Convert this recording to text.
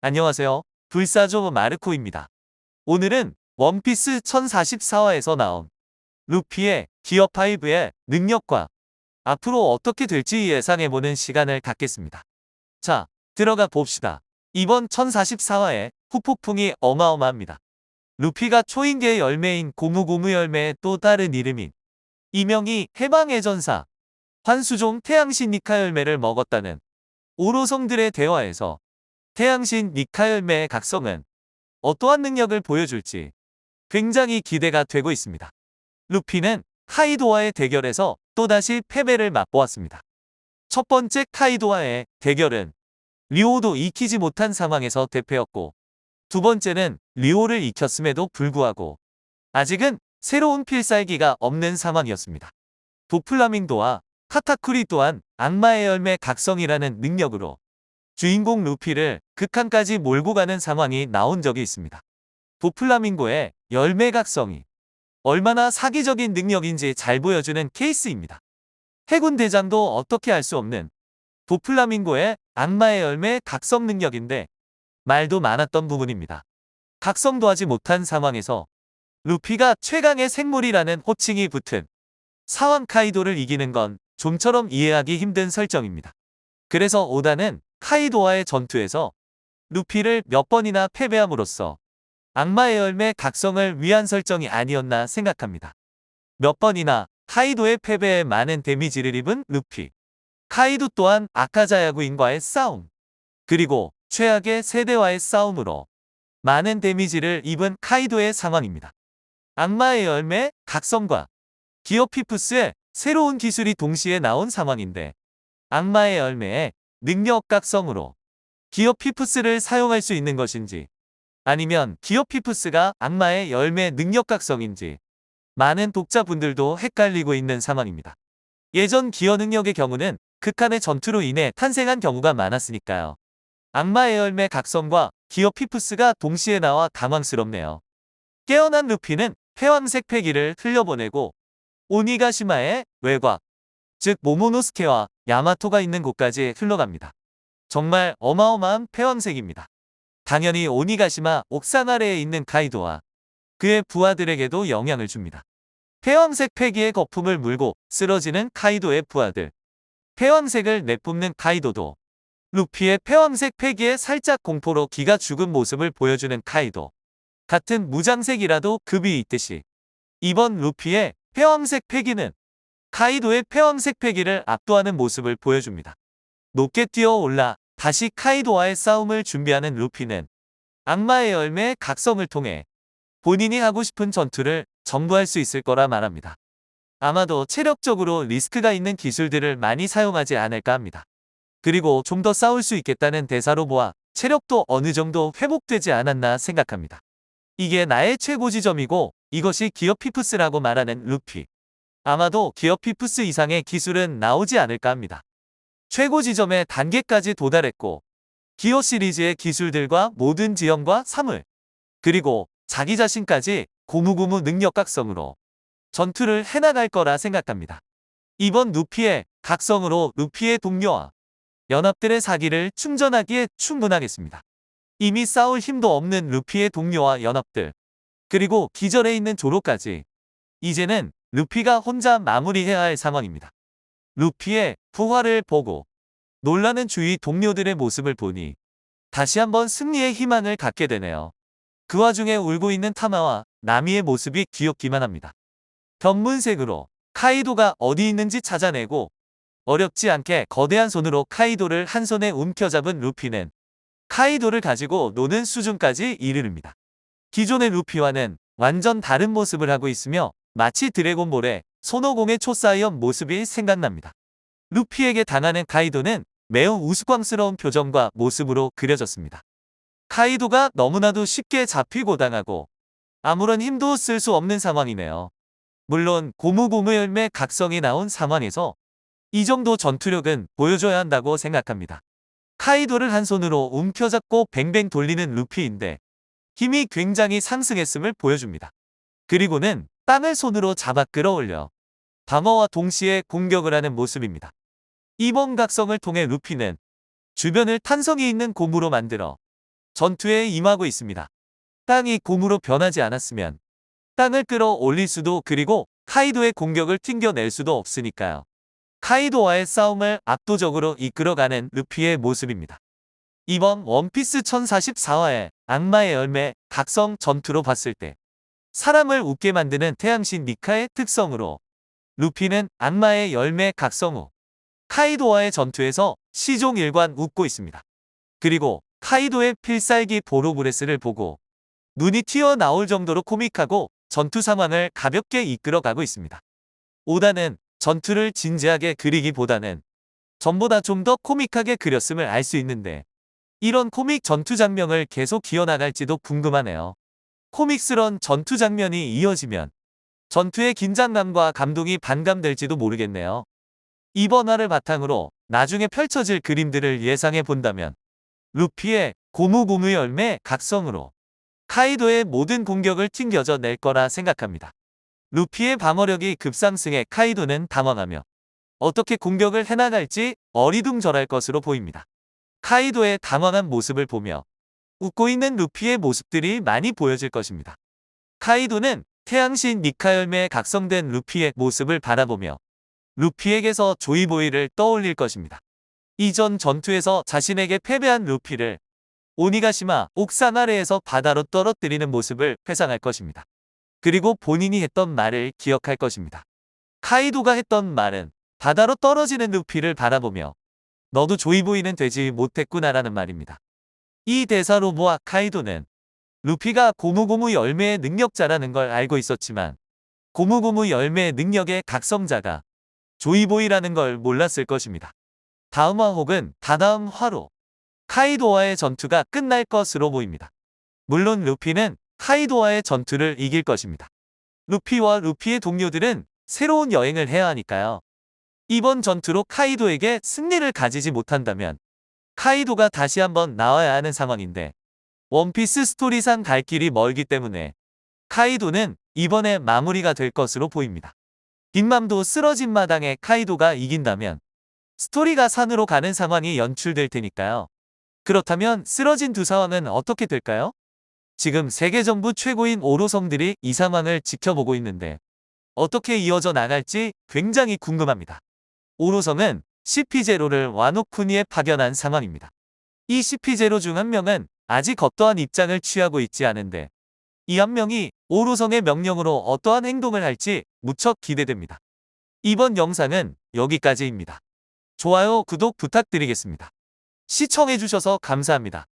안녕하세요. 불사조 마르코입니다. 오늘은 원피스 1044화에서 나온 루피의 기어 5의 능력과 앞으로 어떻게 될지 예상해보는 시간을 갖겠습니다. 자, 들어가 봅시다. 이번 1044화의 후폭풍이 어마어마합니다. 루피가 초인계의 열매인 고무고무 열매의 또 다른 이름인 이명이 해방의 전사 환수종 태양신 니카 열매를 먹었다는 오로성들의 대화에서 태양신 니카 열매의 각성은 어떠한 능력을 보여줄지 굉장히 기대가 되고 있습니다. 루피는 카이도와의 대결에서 또다시 패배를 맛보았습니다. 첫 번째 카이도와의 대결은 리오도 익히지 못한 상황에서 대패였고, 두 번째는 리오를 익혔음에도 불구하고 아직은 새로운 필살기가 없는 상황이었습니다. 도플라밍도와 카타쿠리 또한 악마의 열매 각성이라는 능력으로 주인공 루피를 극한까지 몰고 가는 상황이 나온 적이 있습니다. 도플라밍고의 열매 각성이 얼마나 사기적인 능력인지 잘 보여주는 케이스입니다. 해군 대장도 어떻게 알 수 없는 도플라밍고의 악마의 열매 각성 능력인데 말도 많았던 부분입니다. 각성도 하지 못한 상황에서 루피가 최강의 생물이라는 호칭이 붙은 사왕 카이도를 이기는 건 좀처럼 이해하기 힘든 설정입니다. 그래서 오다는 카이도와의 전투에서 루피를 몇 번이나 패배함으로써 악마의 열매 각성을 위한 설정이 아니었나 생각합니다. 몇 번이나 카이도의 패배에 많은 데미지를 입은 루피. 카이도 또한 아카자야구인과의 싸움, 그리고 최악의 세대와의 싸움으로 많은 데미지를 입은 카이도의 상황입니다. 악마의 열매 각성과 기어피푸스의 새로운 기술이 동시에 나온 상황인데, 악마의 열매의 능력 각성으로 기어피푸스를 사용할 수 있는 것인지 아니면 기어피푸스가 악마의 열매 능력 각성인지 많은 독자분들도 헷갈리고 있는 상황입니다. 예전 기어 능력의 경우는 극한의 전투로 인해 탄생한 경우가 많았으니까요. 악마의 열매 각성과 기어피푸스가 동시에 나와 당황스럽네요. 깨어난 루피는 회왕색 패기를 흘려보내고 오니가시마의 외곽, 즉 모모노스케와 야마토가 있는 곳까지 흘러갑니다. 정말 어마어마한 패왕색입니다. 당연히 오니가시마 옥상 아래에 있는 카이도와 그의 부하들에게도 영향을 줍니다. 패왕색 패기의 거품을 물고 쓰러지는 카이도의 부하들. 패왕색을 내뿜는 카이도도 루피의 패왕색 패기에 살짝 공포로 기가 죽은 모습을 보여주는 카이도. 같은 무장색이라도 급이 있듯이 이번 루피의 패왕색 패기는 카이도의 패왕색 패기를 압도하는 모습을 보여줍니다. 높게 뛰어올라 다시 카이도와의 싸움을 준비하는 루피는 악마의 열매의 각성을 통해 본인이 하고 싶은 전투를 전부 할 수 있을 거라 말합니다. 아마도 체력적으로 리스크가 있는 기술들을 많이 사용하지 않을까 합니다. 그리고 좀 더 싸울 수 있겠다는 대사로 보아 체력도 어느 정도 회복되지 않았나 생각합니다. 이게 나의 최고 지점이고 이것이 기어피푸스라고 말하는 루피. 아마도 기어피푸스 이상의 기술은 나오지 않을까 합니다. 최고 지점의 단계까지 도달했고 기어 시리즈의 기술들과 모든 지형과 사물, 그리고 자기 자신까지 고무고무 능력 각성으로 전투를 해나갈 거라 생각합니다. 이번 루피의 각성으로 루피의 동료와 연합들의 사기를 충전하기에 충분하겠습니다. 이미 싸울 힘도 없는 루피의 동료와 연합들, 그리고 기절해 있는 조로까지 이제는 루피가 혼자 마무리해야 할 상황입니다. 루피의 부활을 보고 놀라는 주위 동료들의 모습을 보니 다시 한번 승리의 희망을 갖게 되네요. 그 와중에 울고 있는 타마와 나미의 모습이 귀엽기만 합니다. 견문색으로 카이도가 어디 있는지 찾아내고 어렵지 않게 거대한 손으로 카이도를 한 손에 움켜잡은 루피는 카이도를 가지고 노는 수준까지 이르릅니다. 기존의 루피와는 완전 다른 모습을 하고 있으며 마치 드래곤볼의 손오공의 초사이언 모습이 생각납니다. 루피에게 당하는 카이도는 매우 우스꽝스러운 표정과 모습으로 그려졌습니다. 카이도가 너무나도 쉽게 잡히고 당하고 아무런 힘도 쓸 수 없는 상황이네요. 물론 고무고무 열매 각성이 나온 상황에서 이 정도 전투력은 보여줘야 한다고 생각합니다. 카이도를 한 손으로 움켜잡고 뱅뱅 돌리는 루피인데 힘이 굉장히 상승했음을 보여줍니다. 그리고는 땅을 손으로 잡아 끌어올려 방어와 동시에 공격을 하는 모습입니다. 이번 각성을 통해 루피는 주변을 탄성이 있는 고무로 만들어 전투에 임하고 있습니다. 땅이 곰으로 변하지 않았으면 땅을 끌어올릴 수도 그리고 카이도의 공격을 튕겨낼 수도 없으니까요. 카이도와의 싸움을 압도적으로 이끌어가는 루피의 모습입니다. 이번 원피스 1044화의 악마의 열매 각성 전투로 봤을 때 사람을 웃게 만드는 태양신 니카의 특성으로 루피는 악마의 열매 각성 후 카이도와의 전투에서 시종 일관 웃고 있습니다. 그리고 카이도의 필살기 보로브레스를 보고 눈이 튀어나올 정도로 코믹하고 전투 상황을 가볍게 이끌어가고 있습니다. 오다는 전투를 진지하게 그리기보다는 전보다 좀 더 코믹하게 그렸음을 알 수 있는데 이런 코믹 전투 장면을 계속 기어나갈지도 궁금하네요. 코믹스런 전투 장면이 이어지면 전투의 긴장감과 감동이 반감될지도 모르겠네요. 이번 화를 바탕으로 나중에 펼쳐질 그림들을 예상해 본다면 루피의 고무고무 열매 각성으로 카이도의 모든 공격을 튕겨져 낼 거라 생각합니다. 루피의 방어력이 급상승해 카이도는 당황하며 어떻게 공격을 해나갈지 어리둥절할 것으로 보입니다. 카이도의 당황한 모습을 보며 웃고 있는 루피의 모습들이 많이 보여질 것입니다. 카이도는 태양신 니카 열매에 각성된 루피의 모습을 바라보며 루피에게서 조이보이를 떠올릴 것입니다. 이전 전투에서 자신에게 패배한 루피를 오니가시마 옥상 아래에서 바다로 떨어뜨리는 모습을 회상할 것입니다. 그리고 본인이 했던 말을 기억할 것입니다. 카이도가 했던 말은 바다로 떨어지는 루피를 바라보며 너도 조이보이는 되지 못했구나라는 말입니다. 이 대사로 모아 카이도는 루피가 고무고무 열매의 능력자라는 걸 알고 있었지만 고무고무 열매의 능력의 각성자가 조이보이라는 걸 몰랐을 것입니다. 다음 화 혹은 다다음 화로 카이도와의 전투가 끝날 것으로 보입니다. 물론 루피는 카이도와의 전투를 이길 것입니다. 루피와 루피의 동료들은 새로운 여행을 해야 하니까요. 이번 전투로 카이도에게 승리를 가지지 못한다면 카이도가 다시 한번 나와야 하는 상황인데 원피스 스토리상 갈 길이 멀기 때문에 카이도는 이번에 마무리가 될 것으로 보입니다. 빅맘도 쓰러진 마당에 카이도가 이긴다면 스토리가 산으로 가는 상황이 연출될 테니까요. 그렇다면 쓰러진 두 상황은 어떻게 될까요? 지금 세계 정부 최고인 오로성들이 이 상황을 지켜보고 있는데 어떻게 이어져 나갈지 굉장히 궁금합니다. 오로성은 CP0를 와노쿠니에 파견한 상황입니다. 이 CP0 중 한 명은 아직 어떠한 입장을 취하고 있지 않은데 이 한 명이 오로성의 명령으로 어떠한 행동을 할지 무척 기대됩니다. 이번 영상은 여기까지입니다. 좋아요, 구독 부탁드리겠습니다. 시청해주셔서 감사합니다.